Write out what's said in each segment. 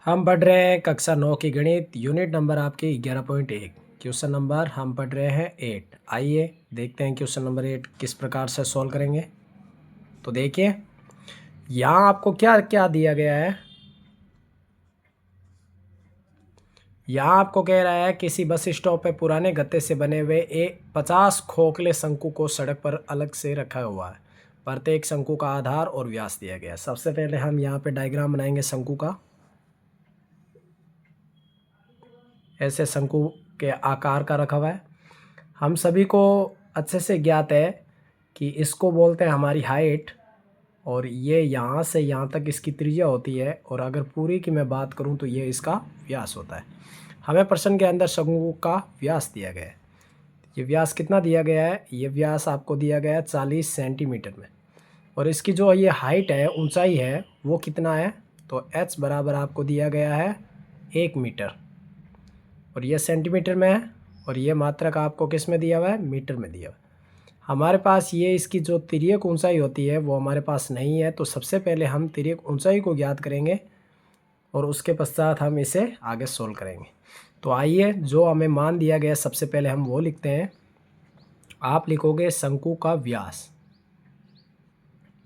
हम पढ़ रहे हैं कक्षा 9 की गणित यूनिट नंबर आपके 11.1। क्वेश्चन नंबर हम पढ़ रहे हैं 8। आइए देखते हैं क्वेश्चन नंबर 8 किस प्रकार से सॉल्व करेंगे। तो देखिए यहाँ आपको क्या क्या दिया गया है। यहाँ आपको कह रहा है किसी बस स्टॉप पे पुराने गत्ते से बने हुए 50 खोखले शंकु को सड़क पर अलग से रखा हुआ है। प्रत्येक शंकु का आधार और व्यास दिया गया है। सबसे पहले हम यहाँ पे डायग्राम बनाएंगे शंकु का। ऐसे शंकु के आकार का रखा हुआ है। हम सभी को अच्छे से ज्ञात है कि इसको बोलते हैं हमारी हाइट, और ये यहाँ से यहाँ तक इसकी त्रिज्या होती है, और अगर पूरी की मैं बात करूँ तो ये इसका व्यास होता है। हमें प्रश्न के अंदर शंकु का व्यास दिया गया है। ये व्यास कितना दिया गया है? ये व्यास आपको दिया गया है 40 सेंटीमीटर में, और इसकी जो ये हाइट है, ऊंचाई है, वो कितना है? तो h बराबर आपको दिया गया है 1 मीटर, और ये सेंटीमीटर में है, और ये मात्रक आपको किस में दिया हुआ है? मीटर में दिया हुआ है। हमारे पास ये इसकी जो तिर्यक ऊंचाई होती है वो हमारे पास नहीं है, तो सबसे पहले हम तिर्यक ऊंचाई को ज्ञात करेंगे और उसके पश्चात हम इसे आगे सोल्व करेंगे। तो आइए जो हमें मान दिया गया सबसे पहले हम वो लिखते हैं। आप लिखोगे शंकु का व्यास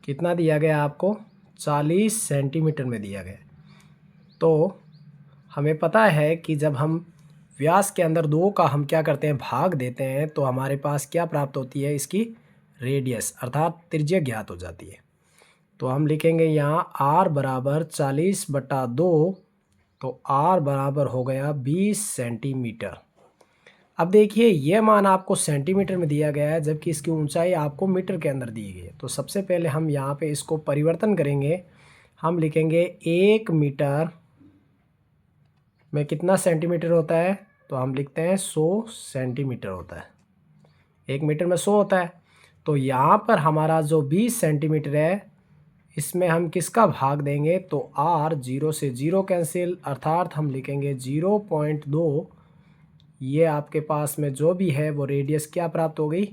कितना दिया गया आपको? 40 सेंटीमीटर में दिया गया। तो हमें पता है कि जब हम व्यास के अंदर 2 का हम क्या करते हैं? भाग देते हैं, तो हमारे पास क्या प्राप्त होती है? इसकी रेडियस अर्थात त्रिज्या ज्ञात हो जाती है। तो हम लिखेंगे यहाँ r बराबर 40/2, तो r बराबर हो गया 20 सेंटीमीटर। अब देखिए ये मान आपको सेंटीमीटर में दिया गया है, जबकि इसकी ऊंचाई आपको मीटर के अंदर दी गई है। तो सबसे पहले हम यहाँ पे इसको परिवर्तन करेंगे। हम लिखेंगे 1 मीटर में कितना सेंटीमीटर होता है? तो हम लिखते हैं 100 सेंटीमीटर होता है। 1 मीटर में 100 होता है। तो यहाँ पर हमारा जो 20 सेंटीमीटर है, इसमें हम किसका भाग देंगे? तो r 0 से 0 कैंसिल, अर्थात हम लिखेंगे 0.2। ये आपके पास में जो भी है वो रेडियस क्या प्राप्त हो गई?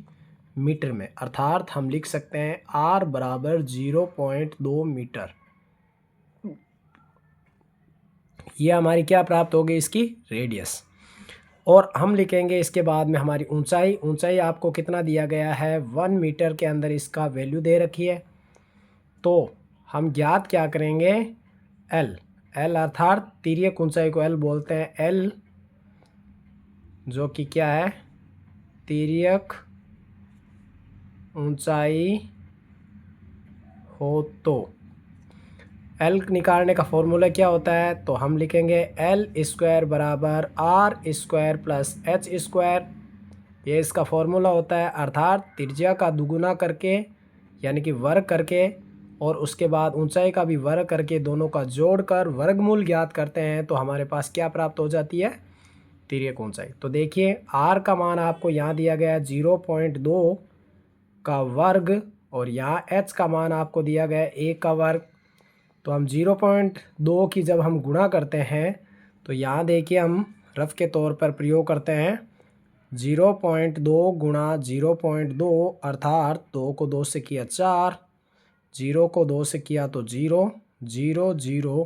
मीटर में, अर्थात हम लिख सकते हैं r बराबर 0.2 मीटर। ये हमारी क्या प्राप्त हो गई? इसकी रेडियस। और हम लिखेंगे इसके बाद में हमारी ऊंचाई आपको कितना दिया गया है? 1 मीटर के अंदर इसका वैल्यू दे रखी है। तो हम ज्ञात क्या करेंगे? L अर्थात तिर्यक ऊंचाई को L बोलते हैं। L जो कि क्या है? तिर्यक ऊंचाई हो तो L निकालने का फॉर्मूला क्या होता है? तो हम लिखेंगे L² बराबर R² प्लस H²। ये इसका फॉर्मूला होता है, अर्थात त्रिज्या का दुगुना करके यानी कि वर्ग करके, और उसके बाद ऊंचाई का भी वर्ग करके, दोनों का जोड़कर वर्गमूल ज्ञात करते हैं, तो हमारे पास क्या प्राप्त हो जाती है? तिर्यक ऊंचाई। तो देखिए R का मान आपको यहाँ दिया गया है 0.2 का वर्ग, और यहाँ H का मान आपको दिया गया है 1 का वर्ग। तो हम 0.2 की जब हम गुणा करते हैं, तो यहाँ देखिए हम रफ के तौर पर प्रयोग करते हैं 0.2 गुणा 0.2, अर्थात 2 को 2 से किया 4, 0 को 2 से किया तो 0, 0 0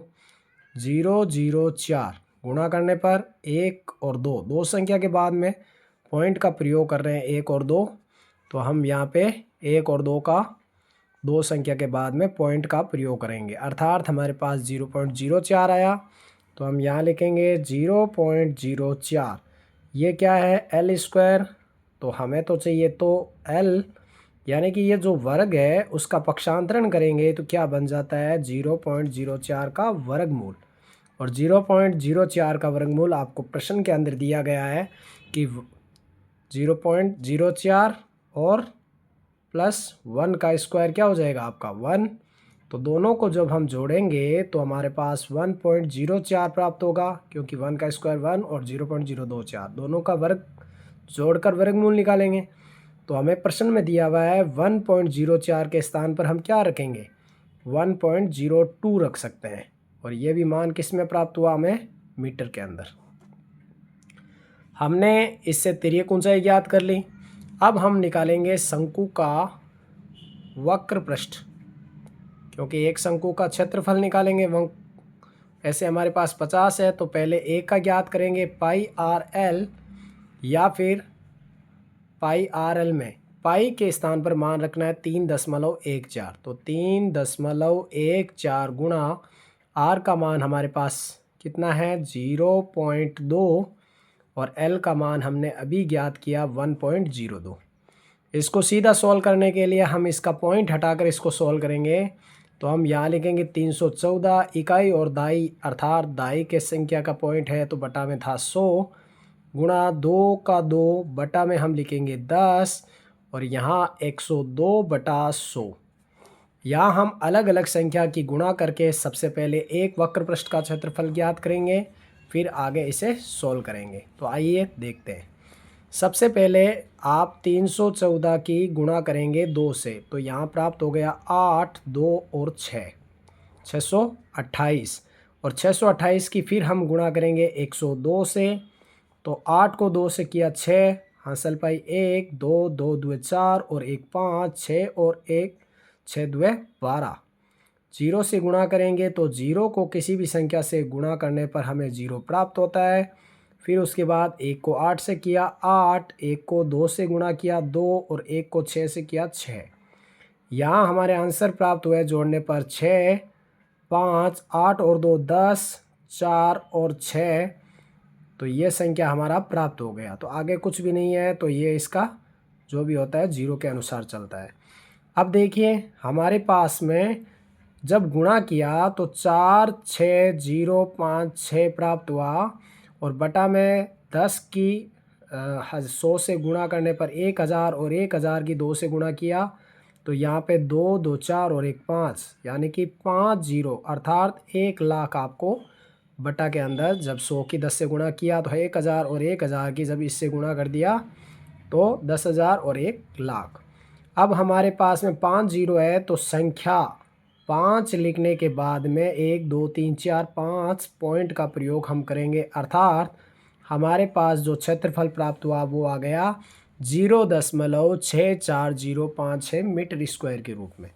0 0 4, गुणा करने पर 1 और 2 संख्या के बाद में पॉइंट का प्रयोग कर रहे हैं 1 और 2, तो हम यहाँ पे 1 और 2 का 2 संख्या के बाद में पॉइंट का प्रयोग करेंगे, अर्थात हमारे पास 0.04 आया। तो हम यहाँ लिखेंगे 0.04। ये क्या है? L²। तो हमें तो चाहिए तो L, यानी कि ये जो वर्ग है उसका पक्षांतरण करेंगे तो क्या बन जाता है? 0.04 का वर्गमूल। और 0.04 का वर्गमूल आपको प्रश्न के अंदर दिया गया है कि 0.04 और +1 का स्क्वायर क्या हो जाएगा आपका? 1। तो दोनों को जब हम जोड़ेंगे तो हमारे पास 1.04 प्राप्त होगा, क्योंकि 1 का स्क्वायर 1 और 0.024 दोनों का वर्ग जोड़कर वर्गमूल निकालेंगे। तो हमें प्रश्न में दिया हुआ है 1.04 के स्थान पर हम क्या रखेंगे? 1.02 रख सकते हैं, और ये भी मान किस में प्राप्त हुआ? हमें मीटर के अंदर। हमने इससे तिर्यक ऊंचाई ज्ञात कर ली। अब हम निकालेंगे शंकु का वक्र पृष्ठ, क्योंकि एक शंकु का क्षेत्रफल निकालेंगे ऐसे हमारे पास 50 है, तो पहले ए का ज्ञात करेंगे पाई आर एल या फिर पाई आर एल में पाई के स्थान पर मान रखना है 3.14। तो 3.14 गुणा आर का मान हमारे पास कितना है 0.2 और एल का मान हमने अभी ज्ञात किया 1.02। इसको सीधा सॉल्व करने के लिए हम इसका पॉइंट हटाकर इसको सॉल्व करेंगे। तो हम यहाँ लिखेंगे 314 इकाई और दाई अर्थात दाई के संख्या का पॉइंट है तो बटा में था 100 गुणा 2 का 2 बटा में हम लिखेंगे 10 और यहाँ 102 बटा 100। यहाँ हम अलग अलग संख्या की गुणा करके सबसे पहले एक वक्र पृष्ठ का क्षेत्रफल ज्ञात करेंगे, फिर आगे इसे सॉल्व करेंगे। तो आइए देखते हैं। सबसे पहले आप 314 की गुणा करेंगे 2 से, तो यहाँ प्राप्त हो गया 8, 2 और 6, 628। और 628 की फिर हम गुणा करेंगे 102 से, तो 8 को 2 से किया 6, हासिल पाई 1, 2, 2 दुए 4 और 1 5, 6 और 1 6 दुए 12। 0 से गुणा करेंगे तो 0 को किसी भी संख्या से गुणा करने पर हमें 0 प्राप्त होता है। फिर उसके बाद 1 को 8 से किया 8, 1 को 2 से गुणा किया 2 और 1 को 6 से किया 6। यहाँ हमारे आंसर प्राप्त हुए जोड़ने पर 6, 5, 8 और 2 10, 4 और 6। तो ये संख्या हमारा प्राप्त हो गया। तो आगे कुछ भी नहीं है, तो ये इसका जो भी होता है 0 के अनुसार चलता है। अब देखिए हमारे पास में जब गुणा किया तो 4, 6, 0, 5, 6 प्राप्त हुआ और बटा में 10 की 100 से गुणा करने पर 1000 और 1000 की 2 से गुणा किया तो यहाँ पे 2, 2, 4 और 1 5 यानी कि 5 0 अर्थात 1 लाख आपको बटा के अंदर जब 100 की 10 से गुणा किया तो 1000 और 1000 की जब इससे गुणा कर दिया तो 10,000 और 1 लाख। अब हमारे पास में 5 जीरो है तो संख्या 5 लिखने के बाद में 1, 2, 3, 4, 5 पॉइंट का प्रयोग हम करेंगे, अर्थात हमारे पास जो क्षेत्रफल प्राप्त हुआ वो आ गया 0.6405 मीटर स्क्वायर के रूप में।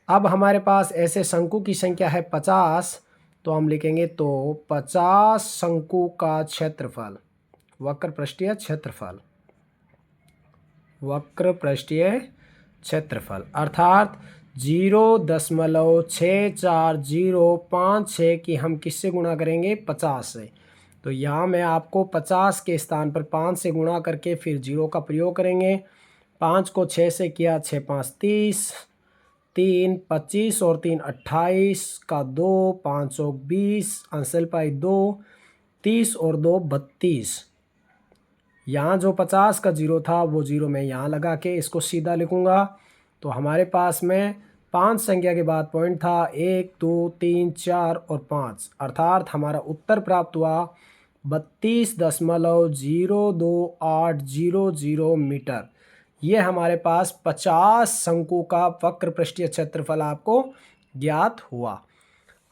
अब हमारे पास ऐसे शंकु की संख्या है 50, तो हम लिखेंगे तो 50 शंकु का क्षेत्रफल, वक्र पृष्ठीय क्षेत्रफल, वक्र पृष्ठीय क्षेत्रफल अर्थात 0.6405 की हम किससे गुणा करेंगे 50 से। तो यहाँ मैं आपको 50 के स्थान पर 5 से गुणा करके फिर 0 का प्रयोग करेंगे। 5 को 6 से किया 6 5 30, 3 25 और 3 28 का 2, 5 और 20, अंसल पाई 2, 30 और 2 32। यहाँ जो 50 का 0 था वो 0 मैं यहाँ लगा के इसको सीधा लिखूँगा। तो हमारे पास में 5 संख्या के बाद पॉइंट था 1, 2, 3, 4 और 5 अर्थात हमारा उत्तर प्राप्त हुआ 32.02800 मीटर। ये हमारे पास 50 शंकु का वक्र पृष्ठीय क्षेत्रफल आपको ज्ञात हुआ।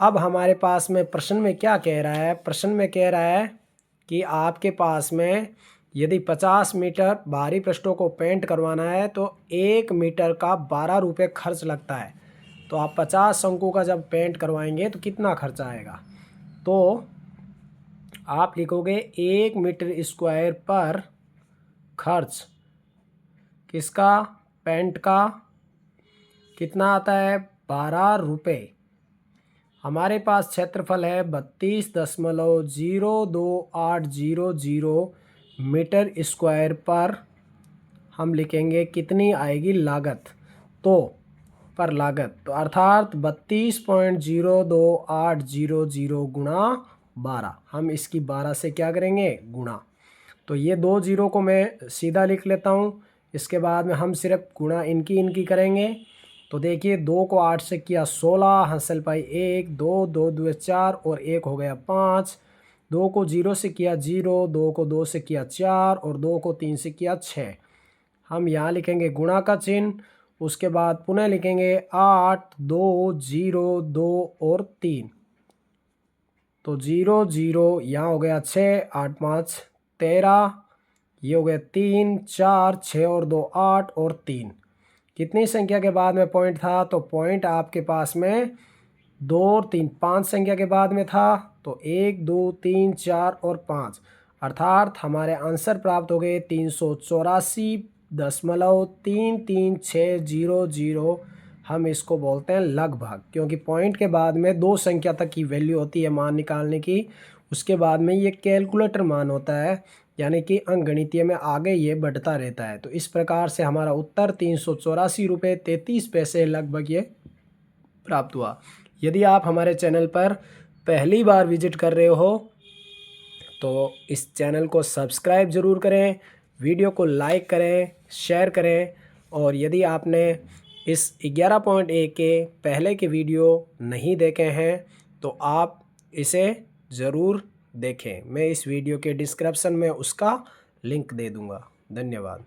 अब हमारे पास में प्रश्न में क्या कह रहा है, प्रश्न में कह रहा है कि आपके पास में यदि 50 मीटर बाहरी पृष्ठों को पेंट करवाना है तो 1 मीटर का 12 रुपये खर्च लगता है। तो आप 50 शंकु का जब पेंट करवाएंगे तो कितना खर्च आएगा, तो आप लिखोगे 1 मीटर स्क्वायर पर खर्च किसका, पेंट का, कितना आता है 12 रुपये। हमारे पास क्षेत्रफल है 32.02800 मीटर स्क्वायर पर हम लिखेंगे कितनी आएगी लागत, तो पर लागत तो अर्थात 32.02800 गुणा 12, हम इसकी 12 से क्या करेंगे गुणा। तो ये 2 जीरो को मैं सीधा लिख लेता हूँ, इसके बाद में हम सिर्फ गुणा इनकी करेंगे। तो देखिए 2 को 8 से किया 16, हासिल पाई 1, 2, 2 दुए 4 और 1 हो गया 5, 2 को 0 से किया 0, 2 को 2 से किया 4 और 2 को 3 से किया 6। हम यहाँ लिखेंगे गुणा का चिन्ह, उसके बाद पुनः लिखेंगे 8, 2, 0, 2 और 3। तो 0, 0 यहाँ हो गया 6, 8, 5, 13, ये हो गया 3, 4, 6 और 2 8 और 3। कितनी संख्या के बाद में पॉइंट था, तो पॉइंट आपके पास में 2 और 3 5 संख्या के बाद में था, तो 1 2 3 4 और 5, अर्थात हमारे आंसर प्राप्त हो गए 384.33600। हम इसको बोलते हैं लगभग, क्योंकि पॉइंट के बाद में 2 संख्या तक की वैल्यू होती है मान निकालने की, उसके बाद में ये कैलकुलेटर मान होता है, यानी कि अंकगणितीय में आगे ये बढ़ता रहता है। तो इस प्रकार से हमारा उत्तर 384.33 लगभग ये प्राप्त हुआ। यदि आप हमारे चैनल पर पहली बार विजिट कर रहे हो तो इस चैनल को सब्सक्राइब ज़रूर करें, वीडियो को लाइक करें, शेयर करें, और यदि आपने इस 11.1 के पहले के वीडियो नहीं देखे हैं तो आप इसे ज़रूर देखें। मैं इस वीडियो के डिस्क्रिप्शन में उसका लिंक दे दूँगा। धन्यवाद।